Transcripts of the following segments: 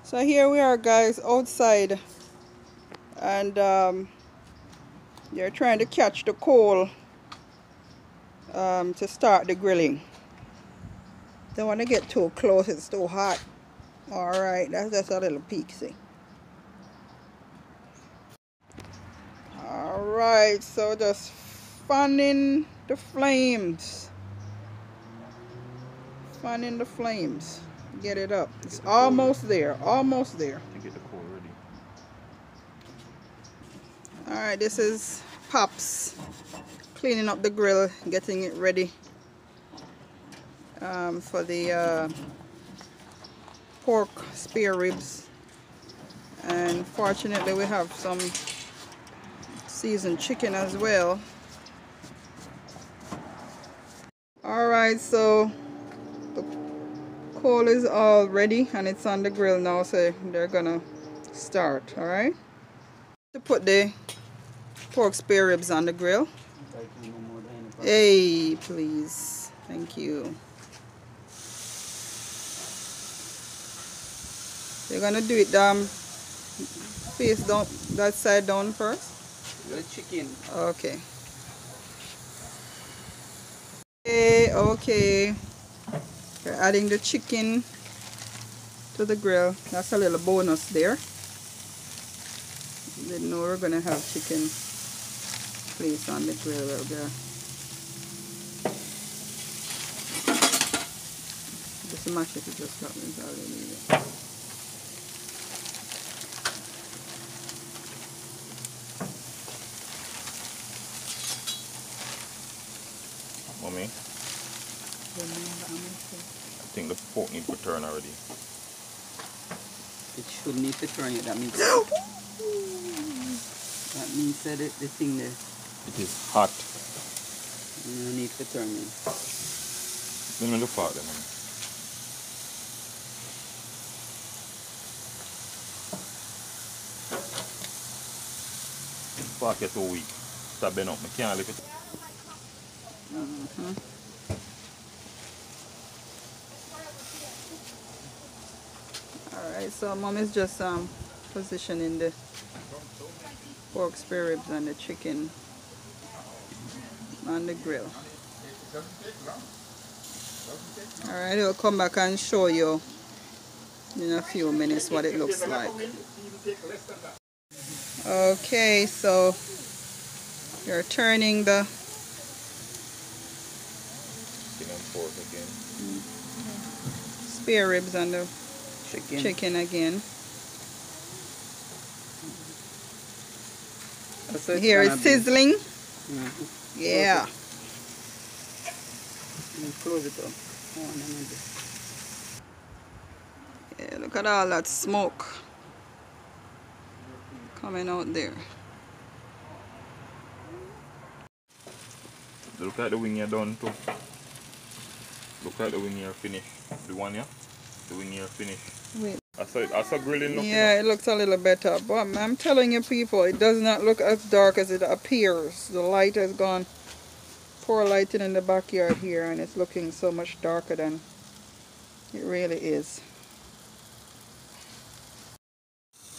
So here we are, guys, outside, and they're trying to catch the coal to start the grilling. Don't want to get too close, it's too hot. Alright, that's just a little peek, see. Alright, so just fanning the flames. Fanning the flames. Get it up. It's almost there, almost there. To get the coal ready. Alright, this is Pops cleaning up the grill, getting it ready for the pork spare ribs. And fortunately we have some seasoned chicken as well. Alright, so the coal is all ready and it's on the grill now, so they're gonna start. Alright, to put the pork spare ribs on the grill. Hey, please, thank you. You're gonna do it face down, that side down first. The chicken. Okay. Okay. We're adding the chicken to the grill. That's a little bonus there. Didn't know we were gonna have chicken placed on the grill out there. Just mash it, just got me all you need. Mommy, I think the fork needs to turn already. It should need to turn it, that means that the thing there. It is hot. You need to turn it. Let me look for it then, Mommy. Fork is so weak. Stop bending up. I can't lift it. Alright, so Mom is just positioning the pork spare ribs and the chicken on the grill. Alright, I'll come back and show you in a few minutes what it looks like. Okay, so you're turning the Pork again. spare ribs and the chicken again. So here it's sizzling. Yeah. Close it up. Yeah, look at all that smoke coming out there. Look at the wing you're done too. Look at the wing you're finished. The one, yeah? The wing you're finished. Wait. I saw grilling looking. Yeah, it looks a little better. But I'm telling you people, it does not look as dark as it appears. The light has gone. Poor lighting in the backyard here, and it's looking so much darker than it really is.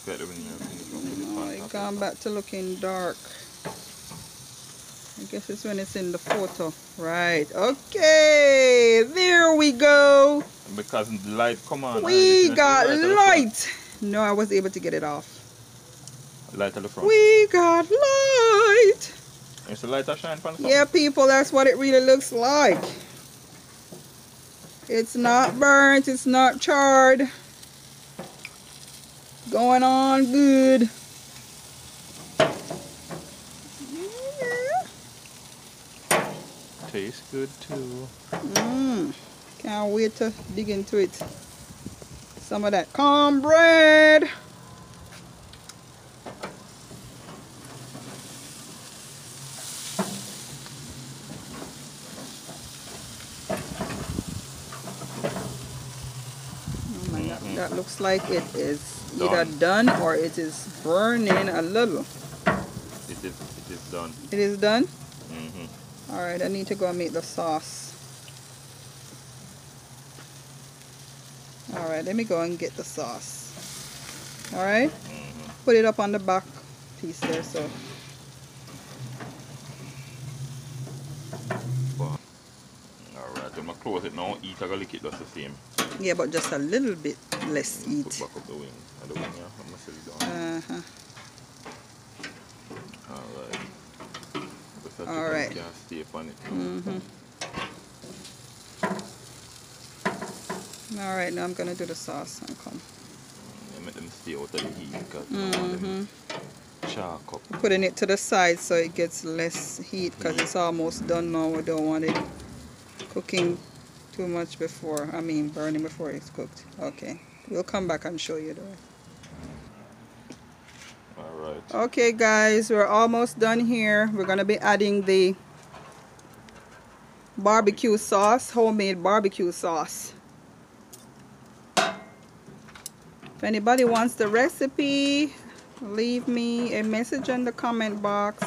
Look at the wing you're finished. No, it's gone back to looking dark. I guess it's when it's in the photo. Right. Okay. There we go. Because the light come on. We got light. No, I was able to get it off. Light at the front. We got light. Is the light a shine from the front? Yeah, people, that's what it really looks like. It's not burnt. It's not charred. Going on good. Tastes good too. Can't wait to dig into it. Some of that cornbread. Oh my God, that looks like it is either done or it is burning a little. It is done. It is done? Mm-hmm. Alright, I need to go and make the sauce. Alright, let me go and get the sauce. Alright? Put it up on the back piece there, so. Alright, I'm gonna close it now. Eat, I gotta lick it just the same. Yeah, but just a little bit less Put heat. back up the wing. And the wing, yeah. I'm gonna set it down. Alright. Alright. Can't stay on it. Alright, now I'm gonna do the sauce and come. Make them stay out of the heat because I don't want them chalk up. Putting it to the side so it gets less heat because it's almost done now. We don't want it cooking too much before, burning before it's cooked. Okay, we'll come back and show you the rest. Alright. Okay guys, we're almost done here. We're gonna be adding the barbecue sauce, homemade barbecue sauce. If anybody wants the recipe, leave me a message in the comment box.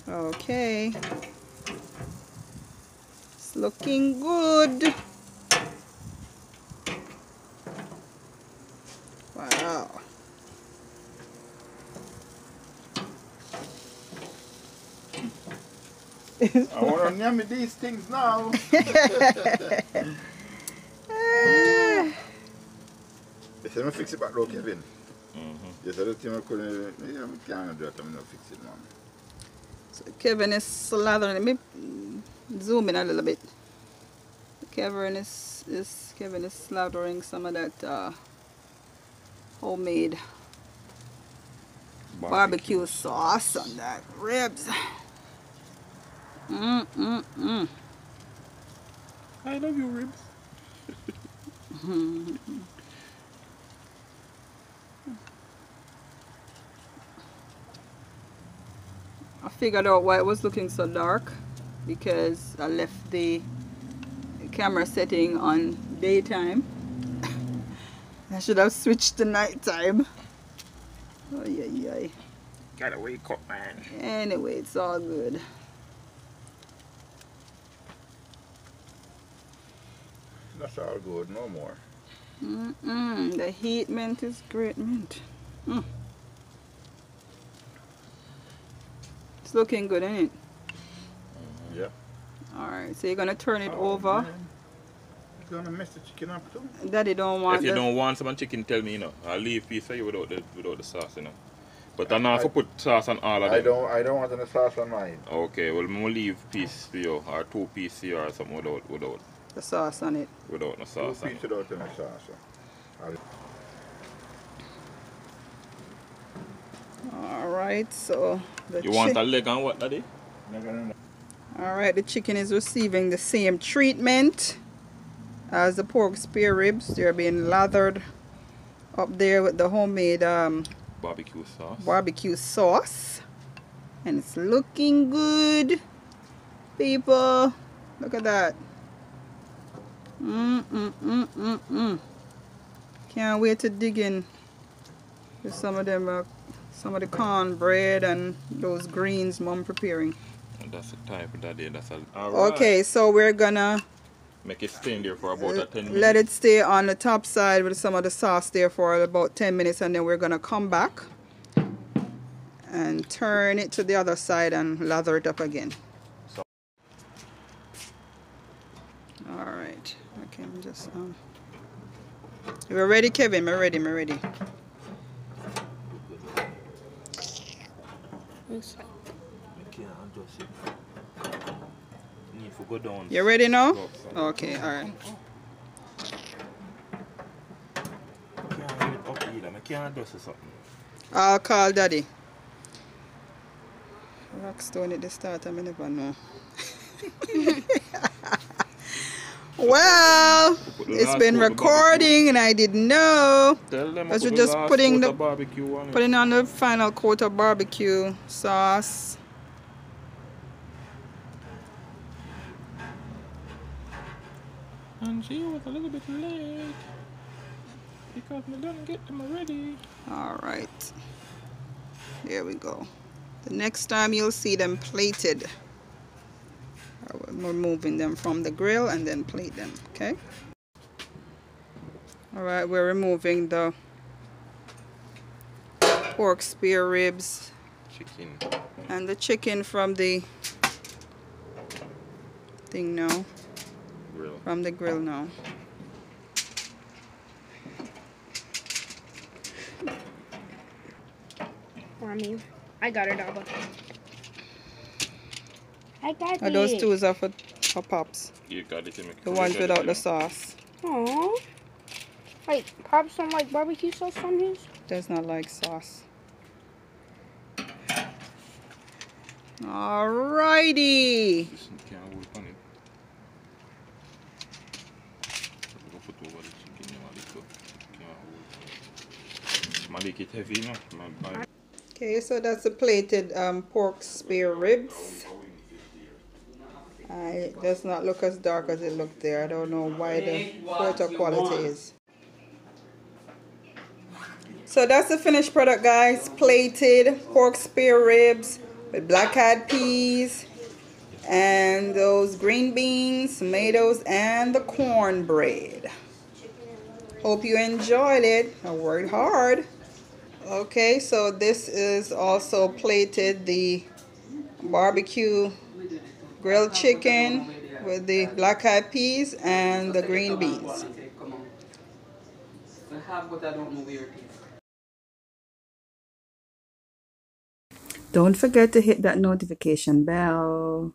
Okay, it's looking good. Wow. I want to name these things now. They said I fix it back though, Kevin. They said the thing I couldn't, yeah, I can't do that, I'm not fix it, man. So Kevin is slathering. Let me zoom in a little bit. Kevin is slathering some of that homemade barbecue sauce on that ribs. I love you, ribs. I figured out why it was looking so dark, because I left the camera setting on daytime. I should have switched to nighttime. Oh yeah. Gotta wake up, man. Anyway, it's all good. That's all good, no more. The heat mint is great mint. It's looking good, ain't it? Yeah. Alright, so you're gonna turn it over. You're gonna mess the chicken up too? Daddy don't want If you don't want some chicken, tell me, I'll leave piece for you without the sauce, But I'm not to put sauce on all of them. I don't want any sauce on mine. Okay, well, I'm gonna leave piece for you, or 2 pieces here, or something without the sauce on it. no sauce 2 on pieces it. without any sauce. Alright, so You want a leg and what, Daddy? Alright, the chicken is receiving the same treatment as the pork spare ribs. They're being lathered up there with the homemade barbecue sauce. And it's looking good, people. Look at that. Can't wait to dig in with some of them, some of the cornbread and those greens Mom preparing. And that's the type of Daddy. That's a. Okay, so we're gonna Make it stay in there for about 10 minutes. let it stay on the top side with some of the sauce there for about 10 minutes, and then we're gonna come back and turn it to the other side and lather it up again. All right. Okay, I'm just we're ready, Kevin. We're ready. You ready now? Okay, all right. I'll call Daddy. Rockstone at the start, I never know. Well, it's been recording and I didn't know. Because we're just putting on the final coat of barbecue sauce. And she was a little bit late because we didn't get them ready. Alright. There we go. The next time you'll see them plated. Removing them from the grill and then plate them. Okay. All right, we're removing the pork spare ribs Chicken. and the chicken from the thing now. Grill. From the grill now. I got it, Abba. I got it. And those two are for Pops. You got it. The ones without the sauce. Aww. Wait, Pops don't like barbecue sauce on his? Does not like sauce. Alrighty. Okay, so that's the plated pork spare ribs. It does not look as dark as it looked there. I don't know why the photo quality is. So that's the finished product, guys. Plated pork spare ribs with black-eyed peas and those green beans, tomatoes, and the cornbread. Hope you enjoyed it. I worked hard. Okay, so this is also plated the barbecue grilled chicken with the black-eyed peas and the green beans. Don't forget to hit that notification bell.